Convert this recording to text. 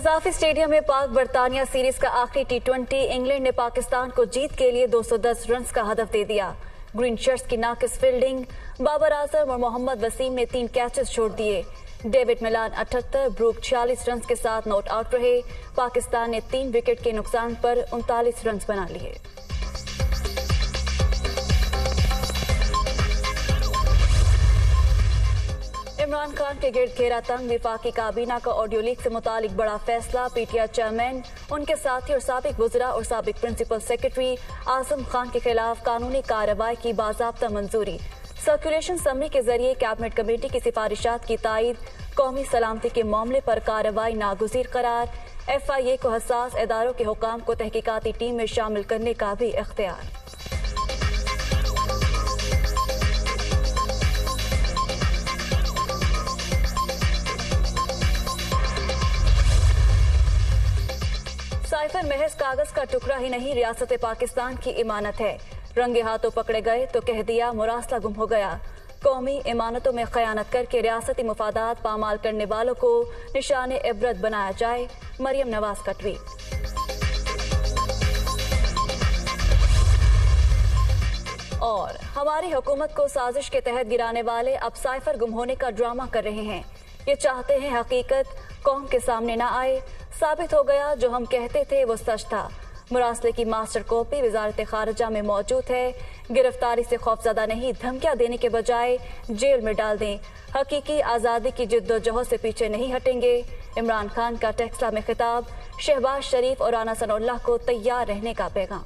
Gaddafi stadium में पाक बरतानिया सीरीज का आखिरी T20 इंग्लैंड ने पाकिस्तान को जीत के लिए 210 रन का हदफ दे दिया। ग्रीन शर्ट्स की नाकिस फील्डिंग, बाबर आजम और मोहम्मद वसीम ने 3 कैचेस छोड़ दिए। डेविड मिलान 78, ब्रूक 46 रन के साथ नॉट आउट रहे। पाकिस्तान ने 3 विकेट के नुकसान पर 39 रन बना लिए। इमरान खान के गिर्द घेरा तंग, विफाकी काबीना का ऑडियो लीक से मुतालिक बड़ा फैसला। पीटीआई चेयरमैन, उनके साथी और साबिक वज़रा और साबिक प्रिंसिपल सेक्रेटरी आजम खान के खिलाफ कानूनी कार्रवाई की बाज़ाब्ता मंजूरी। सर्कुलेशन समरी के जरिए कैबिनेट कमेटी की सिफारिशात की तायद। कौमी सलामती के मामले पर कार्रवाई नागुज़ीर करार। FIA को हसास इदारों के हुकाम को तहकीकाती टीम में शामिल करने का भी इख्तियार। साइफर महज कागज का टुकड़ा ही नहीं, रियासत पाकिस्तान की इमानत है। रंगे हाथों पकड़े गए तो कह दिया मुरासला गुम हो गया। कौमी इमानतों में खयानत करके रियासती मुफादात पामाल करने वालों को निशाने इबरत बनाया जाए। मरियम नवाज का ट्वीट। और हमारी हुकूमत को साजिश के तहत गिराने वाले अब साइफर गुम होने का ड्रामा कर रहे हैं। ये चाहते हैं हकीकत कौम के सामने ना आए। साबित हो गया जो हम कहते थे वो सच था। मुरासले की मास्टर कॉपी वजारत खारजा में मौजूद है। गिरफ्तारी से खौफजदा नहीं, धमकियां देने के बजाय जेल में डाल दें। हकीकी आज़ादी की जिद्दोजहद से पीछे नहीं हटेंगे। इमरान खान का टेक्सला में खिताब। शहबाज शरीफ और राना सनाउल्लाह को तैयार रहने का पैगाम।